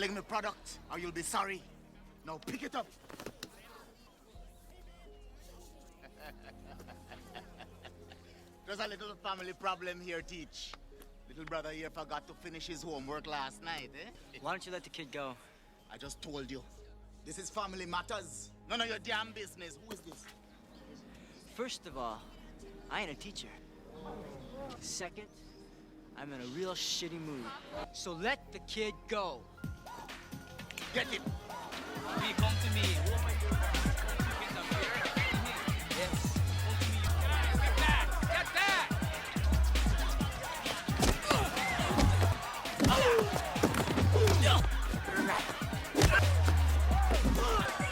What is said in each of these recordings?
selling me product, or you'll be sorry. Now pick it up. There's a little family problem here, Teach. Little brother here forgot to finish his homework last night, eh? Why don't you let the kid go? I just told you. This is family matters. None of your damn business. Who is this? First of all, I ain't a teacher. Second, I'm in a real shitty mood. So let the kid go. Get him. Hey, come to me. Oh my God. Yes. Come to me, you guys. Get back! Get back!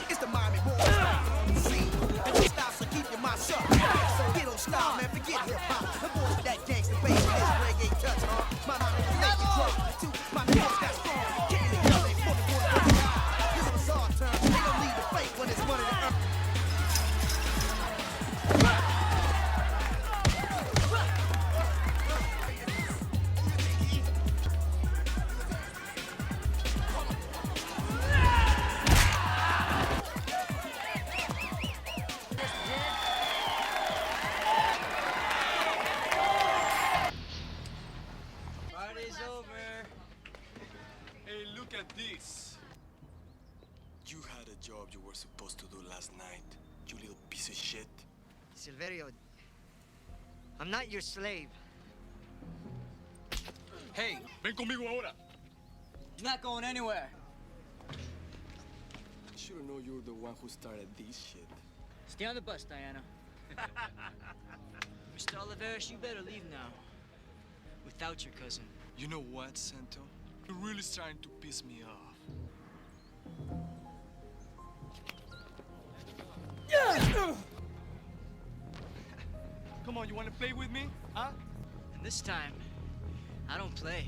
It's the Miami boys. See, and you stop, so keep your mouth shut. So get on style, man, forget hip hop. The boys with that gangsta bass, this reggae touch, huh? My mama can make you drunk, too. My boys got strong. Can't let go, they full of boys got high. This is our turn. They don't need to fake when it's money to earn. Party's over. Hey, look at this. You had a job you were supposed to do last night, you little piece of shit. Silverio, I'm not your slave. Hey, ven conmigo ahora. You're not going anywhere. I should've known you were the one who started this shit. Stay on the bus, Diana. Mr. Oliveris, you better leave now. Without your cousin. You know what, Santo? You're really starting to piss me off. Come on, you wanna play with me? Huh? And this time, I don't play.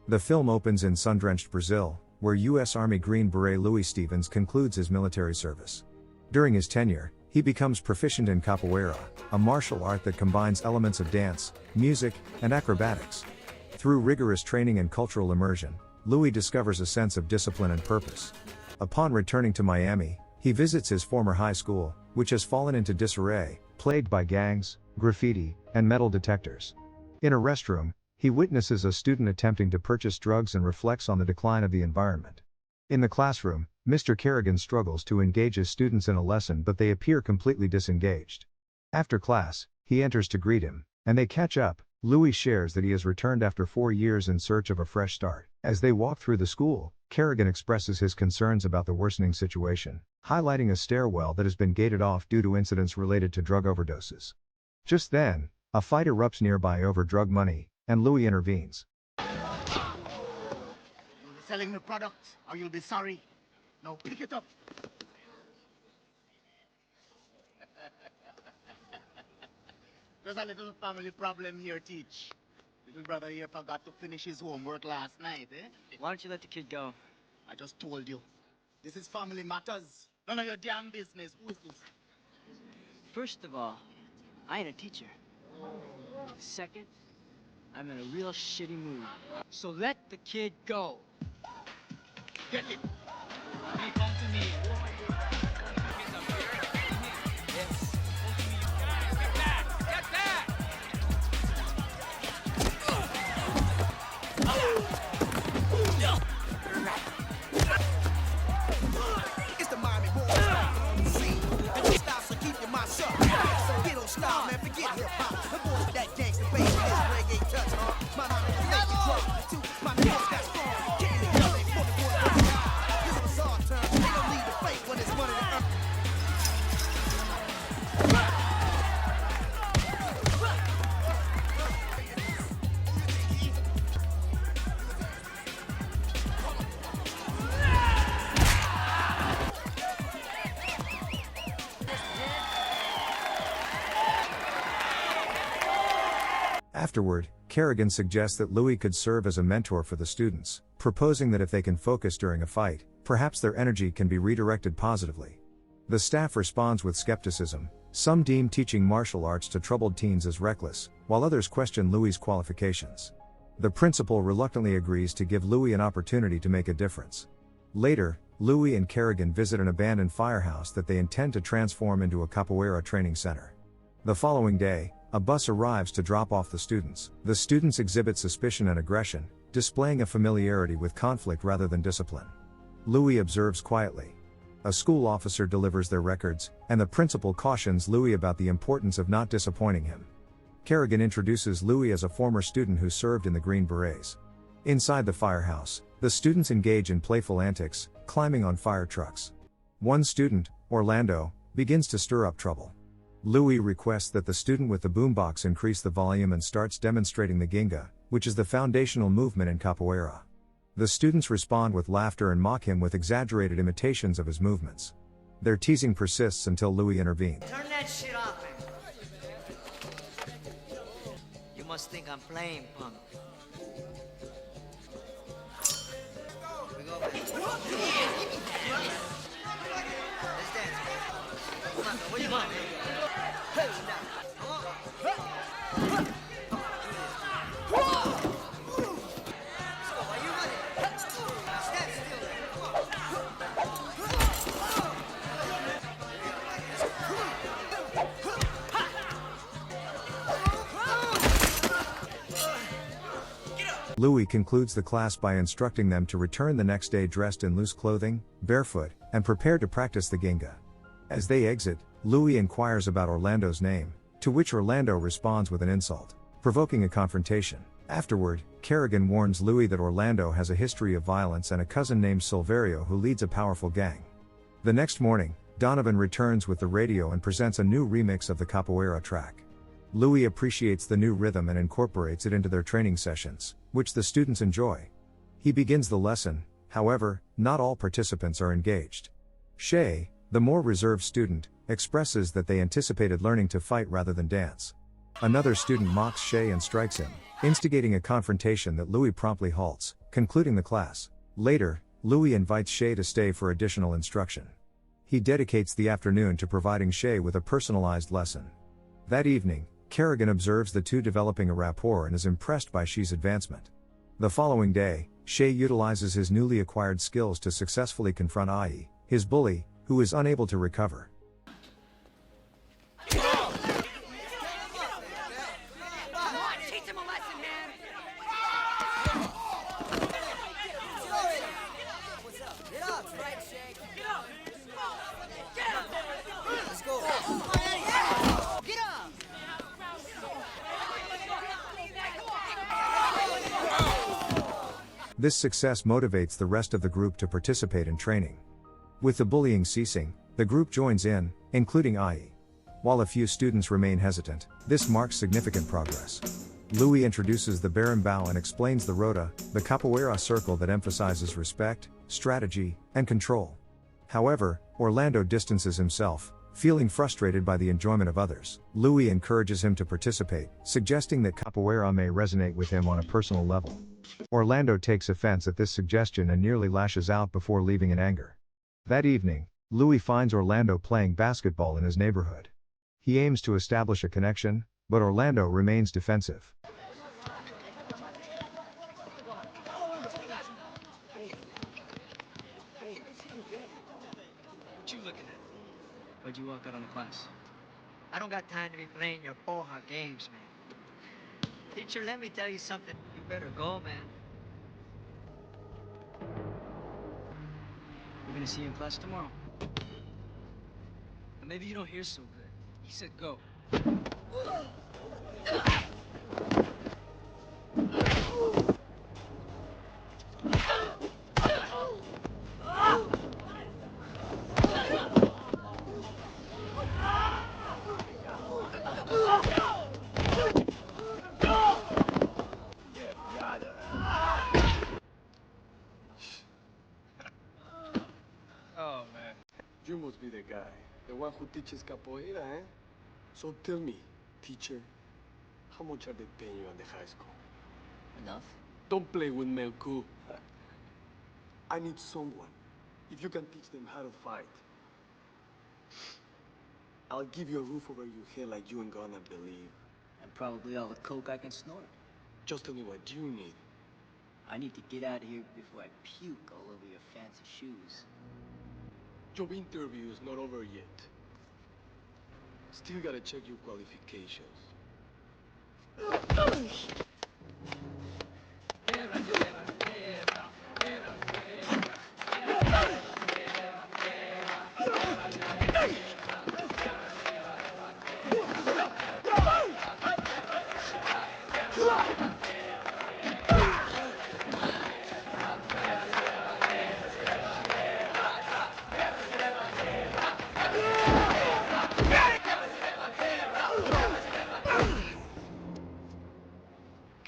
The film opens in sun-drenched Brazil, where U.S. Army Green Beret Louis Stevens concludes his military service. During his tenure, he becomes proficient in Capoeira, a martial art that combines elements of dance, music, and acrobatics. Through rigorous training and cultural immersion, Louis discovers a sense of discipline and purpose. Upon returning to Miami, he visits his former high school, which has fallen into disarray, plagued by gangs, graffiti, and metal detectors. In a restroom, he witnesses a student attempting to purchase drugs and reflects on the decline of the environment. In the classroom, Mr. Kerrigan struggles to engage his students in a lesson, but they appear completely disengaged. After class, he enters to greet him, and they catch up. Louis shares that he has returned after 4 years in search of a fresh start. As they walk through the school, Kerrigan expresses his concerns about the worsening situation, highlighting a stairwell that has been gated off due to incidents related to drug overdoses. Just then, a fight erupts nearby over drug money, and Louis intervenes. You're selling me product, or you'll be sorry. Now pick it up. There's a little family problem here, Teach. Little brother here forgot to finish his homework last night, eh? Why don't you let the kid go? I just told you. This is family matters. None of your damn business. Who is this? First of all, I ain't a teacher. Second, I'm in a real shitty mood. So let the kid go. Get him. Hey, come to me. Oh my God. Yes. Come to me, you guys. Get back! Get back! It's the Miami boys. See, and you stop, so keep your mouth shut. So get on style, man, forget hip hop. The boys with that gangsta bass, this reggae touch, huh? My mama can make you drunk, too. My boys got strong. Can't let go, they full of boys got high. This is our turn. They don't need to fake when it's money to earn. Afterward, Kerrigan suggests that Louis could serve as a mentor for the students, proposing that if they can focus during a fight, perhaps their energy can be redirected positively. The staff responds with skepticism. Some deem teaching martial arts to troubled teens as reckless, while others question Louis' qualifications. The principal reluctantly agrees to give Louis an opportunity to make a difference. Later, Louis and Kerrigan visit an abandoned firehouse that they intend to transform into a capoeira training center. The following day, a bus arrives to drop off the students. The students exhibit suspicion and aggression, displaying a familiarity with conflict rather than discipline. Louis observes quietly. A school officer delivers their records, and the principal cautions Louis about the importance of not disappointing him. Kerrigan introduces Louis as a former student who served in the Green Berets. Inside the firehouse, the students engage in playful antics, climbing on fire trucks. One student, Orlando, begins to stir up trouble. Louis requests that the student with the boombox increase the volume and starts demonstrating the ginga, which is the foundational movement in capoeira. The students respond with laughter and mock him with exaggerated imitations of his movements. Their teasing persists until Louis intervenes. Turn that shit off, man. You must think I'm playing, punk. We go back. Let's dance. Come on, man. What do you want, man? Hey, now. Come on. Let's go. Why you running? Stand still there. Come on. Louis concludes the class by instructing them to return the next day dressed in loose clothing, barefoot, and prepared to practice the ginga. As they exit, Louis inquires about Orlando's name, to which Orlando responds with an insult, provoking a confrontation. Afterward, Kerrigan warns Louis that Orlando has a history of violence and a cousin named Silverio who leads a powerful gang. The next morning, Donovan returns with the radio and presents a new remix of the capoeira track. Louis appreciates the new rhythm and incorporates it into their training sessions, which the students enjoy. He begins the lesson, however, not all participants are engaged. Shay, the more reserved student, expresses that they anticipated learning to fight rather than dance. Another student mocks Shay and strikes him, instigating a confrontation that Louis promptly halts, concluding the class. Later, Louis invites Shay to stay for additional instruction. He dedicates the afternoon to providing Shay with a personalized lesson. That evening, Kerrigan observes the two developing a rapport and is impressed by Shay's advancement. The following day, Shay utilizes his newly acquired skills to successfully confront Ai, his bully, who is unable to recover. This success motivates the rest of the group to participate in training. With the bullying ceasing, the group joins in, including Ai. While a few students remain hesitant, this marks significant progress. Louis introduces the berimbau and explains the rota, the capoeira circle that emphasizes respect, strategy, and control. However, Orlando distances himself, feeling frustrated by the enjoyment of others. Louis encourages him to participate, suggesting that capoeira may resonate with him on a personal level. Orlando takes offense at this suggestion and nearly lashes out before leaving in anger. That evening, Louis finds Orlando playing basketball in his neighborhood. He aims to establish a connection, but Orlando remains defensive. What you looking at? Why'd you walk out on the class? I don't got time to be playing your porra games, man. Teacher, let me tell you something. You better go, man. We're gonna see you in class tomorrow. But maybe you don't hear so good. He said go. Oh, man. You must be the guy. The one who teaches capoeira, eh? So tell me, teacher, how much are they paying you at the high school? Enough? Don't play with Melku. I need someone. If you can teach them how to fight, I'll give you a roof over your head like you ain't gonna believe. And probably all the coke I can snort. Just tell me what you need. I need to get out of here before I puke all over your fancy shoes. Job interview is not over yet. Still gotta check your qualifications.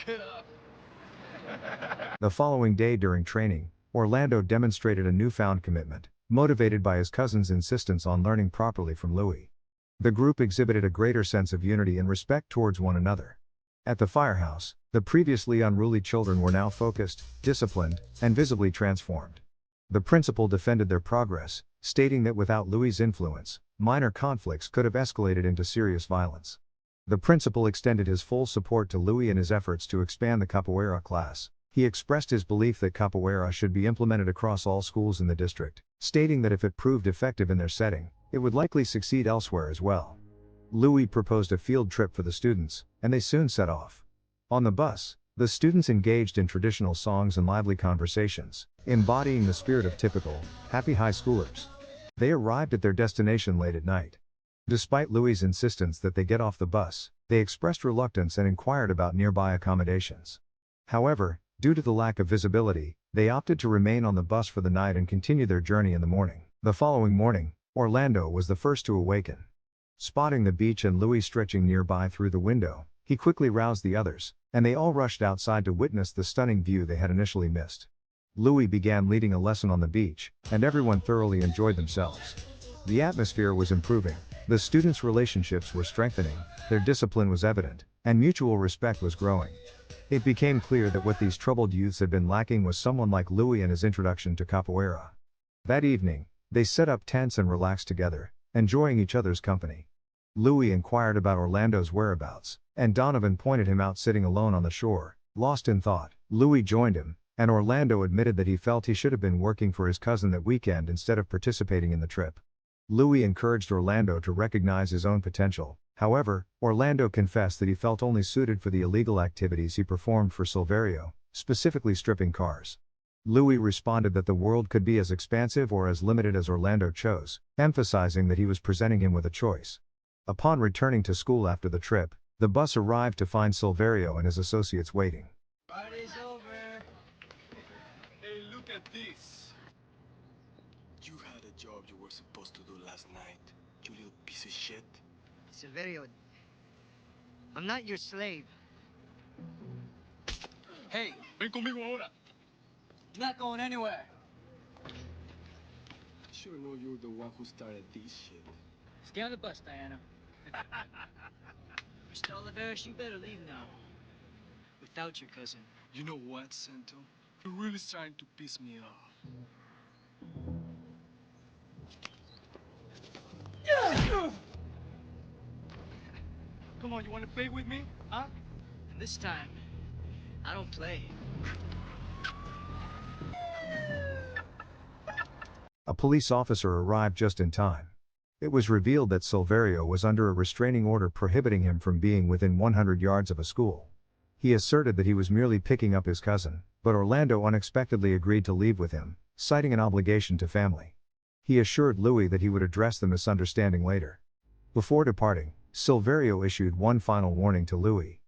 Get up! The following day during training, Orlando demonstrated a newfound commitment, motivated by his cousin's insistence on learning properly from Louis. The group exhibited a greater sense of unity and respect towards one another. At the firehouse, the previously unruly children were now focused, disciplined, and visibly transformed. The principal defended their progress, stating that without Louis' influence, minor conflicts could have escalated into serious violence. The principal extended his full support to Louis in his efforts to expand the Capoeira class. He expressed his belief that Capoeira should be implemented across all schools in the district, stating that if it proved effective in their setting, it would likely succeed elsewhere as well. Louis proposed a field trip for the students, and they soon set off. On the bus, the students engaged in traditional songs and lively conversations, embodying the spirit of typical, happy high schoolers. They arrived at their destination late at night. Despite Louis' insistence that they get off the bus, they expressed reluctance and inquired about nearby accommodations. However, due to the lack of visibility, they opted to remain on the bus for the night and continue their journey in the morning. The following morning, Orlando was the first to awaken. Spotting the beach and Louis stretching nearby through the window, he quickly roused the others, and they all rushed outside to witness the stunning view they had initially missed. Louis began leading a lesson on the beach, and everyone thoroughly enjoyed themselves. The atmosphere was improving, the students' relationships were strengthening, their discipline was evident, and mutual respect was growing. It became clear that what these troubled youths had been lacking was someone like Louis and his introduction to Capoeira. That evening, they set up tents and relaxed together, enjoying each other's company. Louis inquired about Orlando's whereabouts, and Donovan pointed him out sitting alone on the shore, lost in thought. Louis joined him, and Orlando admitted that he felt he should have been working for his cousin that weekend instead of participating in the trip. Louis encouraged Orlando to recognize his own potential. However, Orlando confessed that he felt only suited for the illegal activities he performed for Silverio, specifically stripping cars. Louis responded that the world could be as expansive or as limited as Orlando chose, emphasizing that he was presenting him with a choice. Upon returning to school after the trip, the bus arrived to find Silverio and his associates waiting. Party's over. Hey, look at this! You had a job you were supposed to do last night, you little piece of shit. Silverio, I'm not your slave. Hey, ven conmigo ahora! I'm not going anywhere. I should know you were the one who started this shit. Stay on the bus, Diana. Mr. Oliveris, you better leave now. Without your cousin. You know what, Santo? You're really starting to piss me off. Come on, you want to play with me? Huh? And this time, I don't play. A police officer arrived just in time. It was revealed that Silverio was under a restraining order prohibiting him from being within 100 yards of a school. He asserted that he was merely picking up his cousin, but Orlando unexpectedly agreed to leave with him, citing an obligation to family. He assured Louis that he would address the misunderstanding later. Before departing, Silverio issued one final warning to Louis.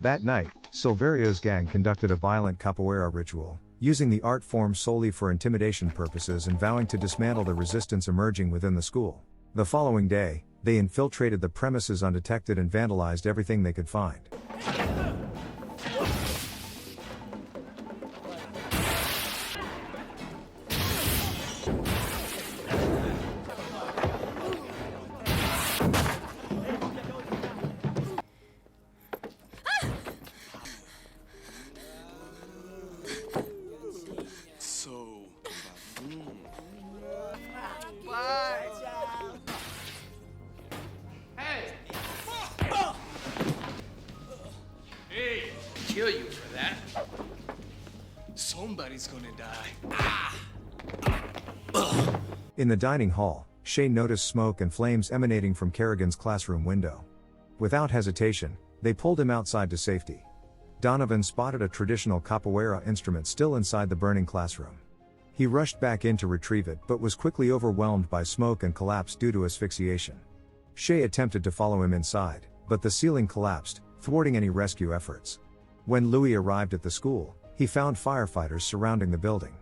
That night, Silverio's gang conducted a violent capoeira ritual, using the art form solely for intimidation purposes and vowing to dismantle the resistance emerging within the school. The following day, they infiltrated the premises undetected and vandalized everything they could find. Somebody's gonna die. In the dining hall, Shay noticed smoke and flames emanating from Kerrigan's classroom window. Without hesitation, they pulled him outside to safety. Donovan spotted a traditional capoeira instrument still inside the burning classroom. He rushed back in to retrieve it but was quickly overwhelmed by smoke and collapsed due to asphyxiation. Shay attempted to follow him inside, but the ceiling collapsed, thwarting any rescue efforts. When Louis arrived at the school, he found firefighters surrounding the building.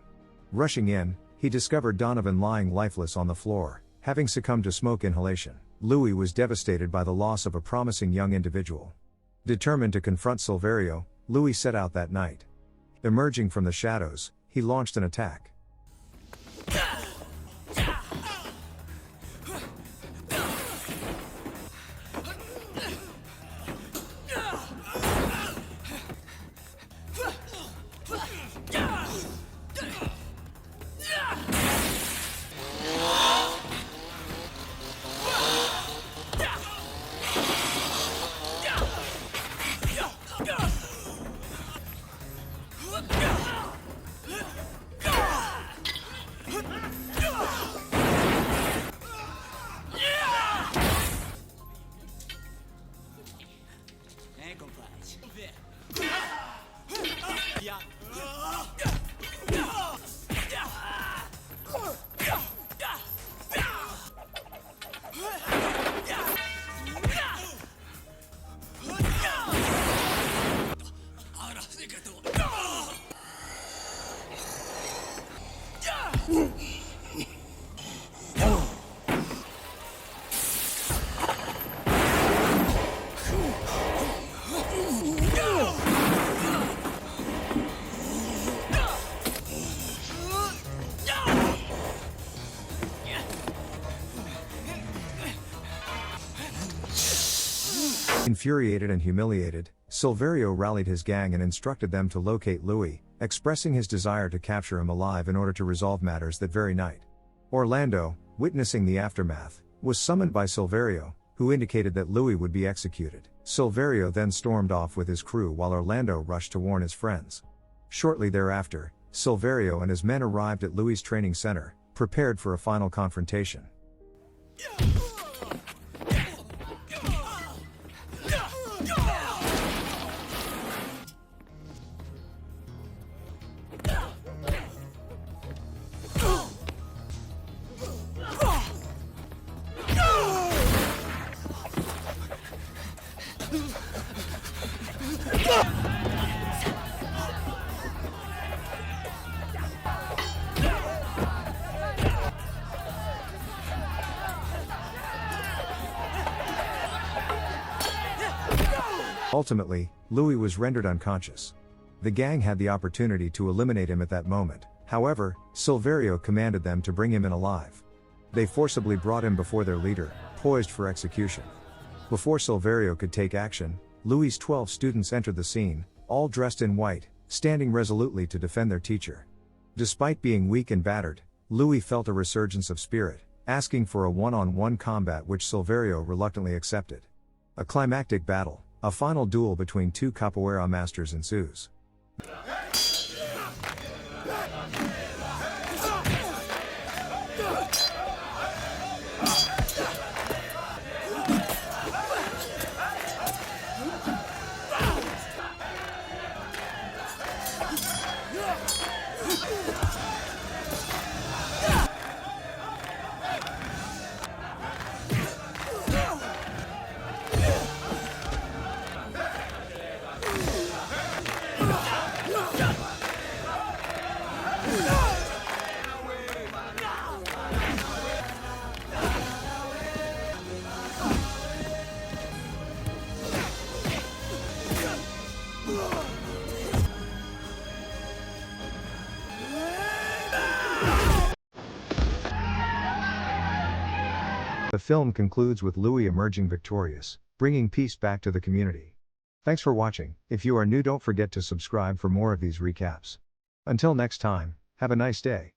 Rushing in, he discovered Donovan lying lifeless on the floor, having succumbed to smoke inhalation. Louis was devastated by the loss of a promising young individual. Determined to confront Silverio, Louis set out that night. Emerging from the shadows, he launched an attack. Infuriated and humiliated, Silverio rallied his gang and instructed them to locate Louis, expressing his desire to capture him alive in order to resolve matters that very night. Orlando, witnessing the aftermath, was summoned by Silverio, who indicated that Louis would be executed. Silverio then stormed off with his crew while Orlando rushed to warn his friends. Shortly thereafter, Silverio and his men arrived at Louis' training center, prepared for a final confrontation. Ultimately, Louis was rendered unconscious. The gang had the opportunity to eliminate him at that moment. However, Silverio commanded them to bring him in alive. They forcibly brought him before their leader, poised for execution. Before Silverio could take action, Louis' 12 students entered the scene, all dressed in white, standing resolutely to defend their teacher. Despite being weak and battered, Louis felt a resurgence of spirit, asking for a one-on-one combat which Silverio reluctantly accepted. A climactic battle, a final duel between two capoeira masters ensues. The film concludes with Louis emerging victorious, bringing peace back to the community. Thanks for watching. If you are new, don't forget to subscribe for more of these recaps. Until next time, have a nice day.